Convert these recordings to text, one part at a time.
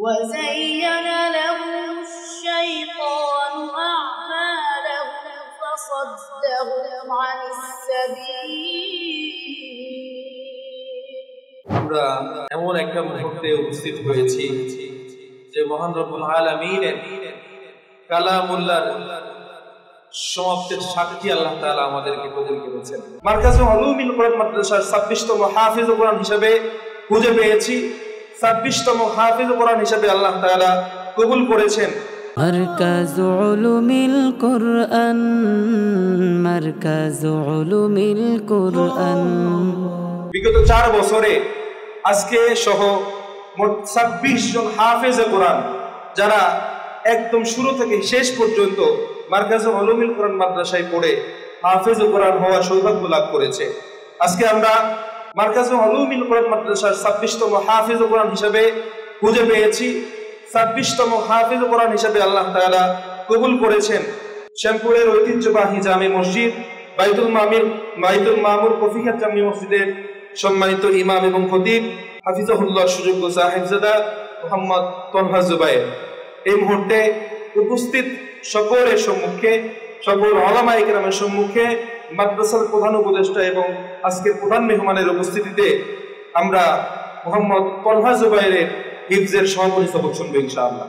وزين لهم الشيطان أعمالهم فصدهم عن السبيل আমরা এমন একটা মুহূর্তে উপস্থিত হয়েছি যে মহান রব্বুল আলামিনের কালামুল্লাহর সমাপ্তির সাক্ষী আল্লাহ তাআলা আমাদেরকে কবুল করেছেন। মারকাজে উলুমিল কোরআন মাদ্রাসার 26তম হাফিজ কোরআন হিসেবে খুঁজে পেয়েছি। 26তম হাফিজ কোরআন হিসেবে আল্লাহ তাআলা কবুল করেছেন। মারকাজ উলুমিল কোরআন, মারকাজ উলুমিল কোরআন। বিগত 4 বছরে আজকে সহ মোট 26 জন হাফেজে কোরআন যারা একদম শুরু থেকে শেষ পর্যন্ত মারকাজে উলুমিল কোরআন মাদ্রাসায় পড়ে হাফেজে কোরআন হওয়ার সৌভাগ্য লাভ করেছে। আজকে আমরা মারকাজে উলুমিল কোরআন মাদ্রাসার 26তম হাফেজে কোরআন হিসেবে খুঁজে পেয়েছি। 26তম হাফেজে কোরআন হিসেবে আল্লাহ তাআলা কবুল করেছেন। শ্যামপুরের ঐতিহ্যবাহী জামে মসজিদ বাইতুল মামুর কফিকাত জামি মসজিদের সম্মানিত ইমাম এবং খতিব হাফিজাহুল্লাহ সুযোগ্য সাহেবজাদা মুহাম্মদ তলহা জুবায়ের এই মুহূর্তে উপস্থিত সকলের সম্মুখে, সকল উলামায়ে কেরামের সম্মুখে মাদ্রাসার প্রধান উপদেষ্টা এবং আজকের প্রধান মেহমানের উপস্থিতিতে আমরা মুহাম্মদ তলহা জুবায়েরের হিফজের সমাপনী সবক শুনবো ইনশাআল্লাহ।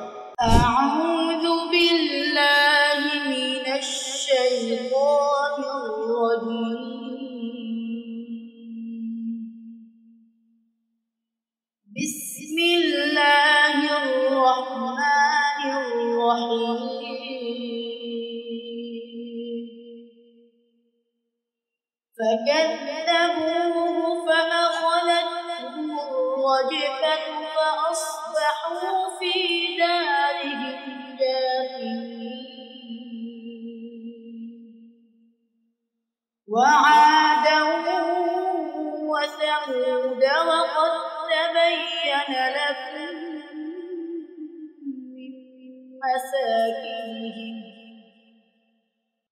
আউযু বিল্লাহি মিনাশ শাইতানির রাজীম। বিসমিল্লাহির রাহমানির রাহিম। فكذبوه فأخذتهم الرجفة فأصبحوا في دارهم جاثمين. وعادا وثمود وقد تبين لكم من مساكنهم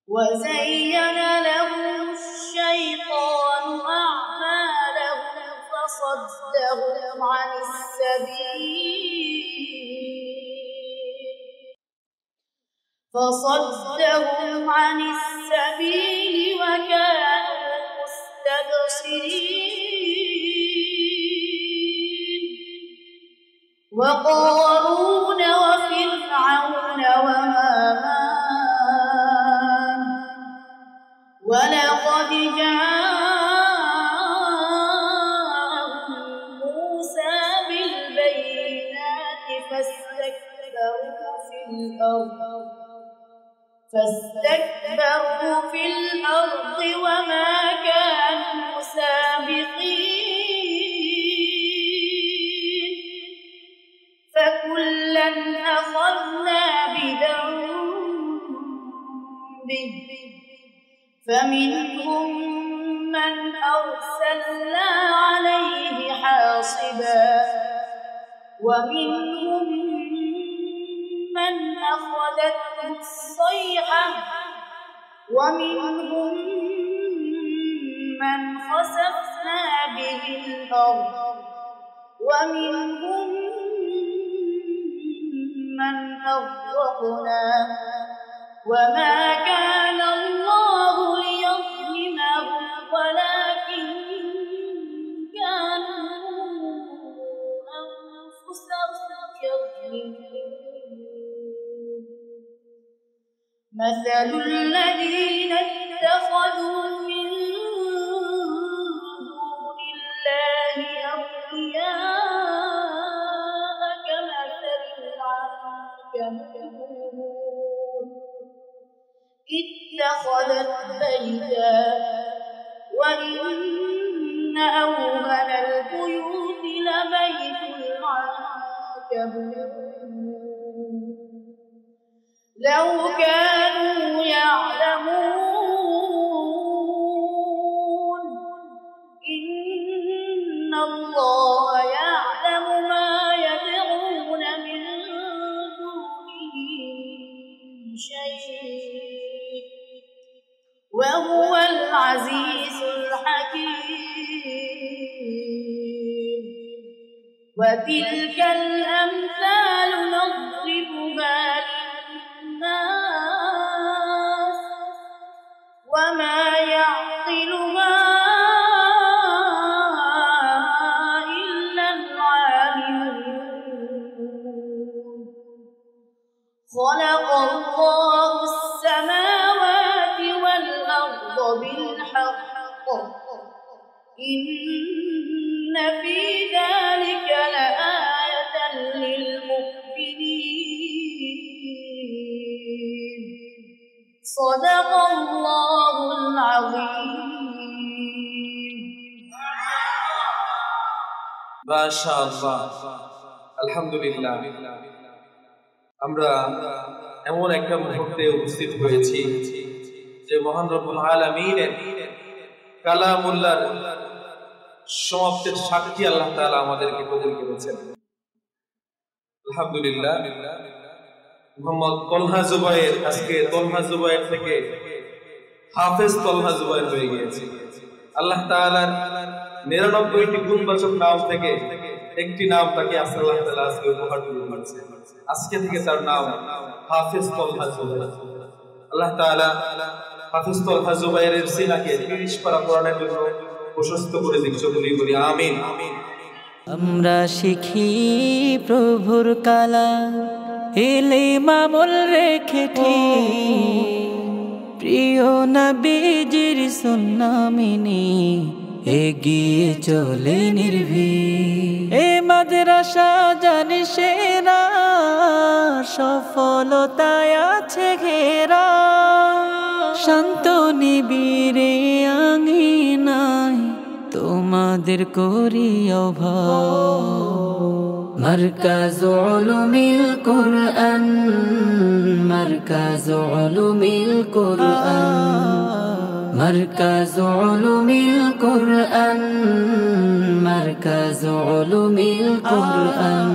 وزين لهم الشيطان أعمالهم فصدهم عن السبيل وكانوا مستبصرين. وقارون وفرعون وهامان ولقد جاءهم موسى بالبينات فاستكبروا في الأرض وما كانوا سابقين. فكلا أخذنا بذنبه فمنهم من أرسلنا عليه حاصبا ومنهم من أخذته الصيحة ومنهم من خسفنا به الأرض ومنهم من أغرقنا وما كان الله ليظلمهم ولكن كانوا أنفسهم يظلمون. مثل الذين اتخذوا من دون الله أولياء كمثل العنكبوت اتخذت بيتا وإن أوهن البيوت لبيت العنكبوت لو كانوا يعلمون إن الله يعلم ما يدعون من دونه من شيء وهو العزيز الحكيم. وتلك الأمثال خلق الله السماوات والأرض بالحق إن في ذلك لآية للمؤمنين صدق الله العظيم ما شاء الله আলহামদুলিল্লাহ আমরা এমন একটা মুহূর্তে উপস্থিত হয়েছি যে মহান রব্বুল আলামিনের কালামুল্লাহর সমাপ্তির সাক্ষী আল্লাহ তাআলা আমাদেরকে কবুল করেছেন। আলহামদুলিল্লাহ মোহাম্মদ তলহা জুবায়ের আজকে তলহা জুবায়ের থেকে হাফেজ তলহা জুবায়ের হয়ে গিয়েছে। আল্লাহ তাআলার 99টি গুণবাচক নাম থেকে একটি নাম তাকে আল্লাহ তাআলা আজকে উপহার দিয়েছেন। আজকে থেকে তার নাম হাফেজ তলহা জুবায়ের। আল্লাহ তাআলা হাফেজ তলহা জুবায়েরের সিনাকে 30 পারা কোরআনের জন্য প্রশস্ত করে দিক সকলেই বলি আমিন। আমরা শিখি প্রভুর কালাম ইলম আমল রেখে প্রিয় নবীজির সুন্নাহ মেনে এগিয়ে চলে নির্ভীক এ মাদ্রাসা জানে সেরা সফলতায় আছে ঘেরা শান্ত নিবিড়ে আঙিনায় তোমাদের করি আহ্বান মারকাজ উলুমিল কুরআন মারকাজ উলুমিল কুরআন মারকাজ উলুমিল কুরআন মারকাজ উলুমিল কুরআন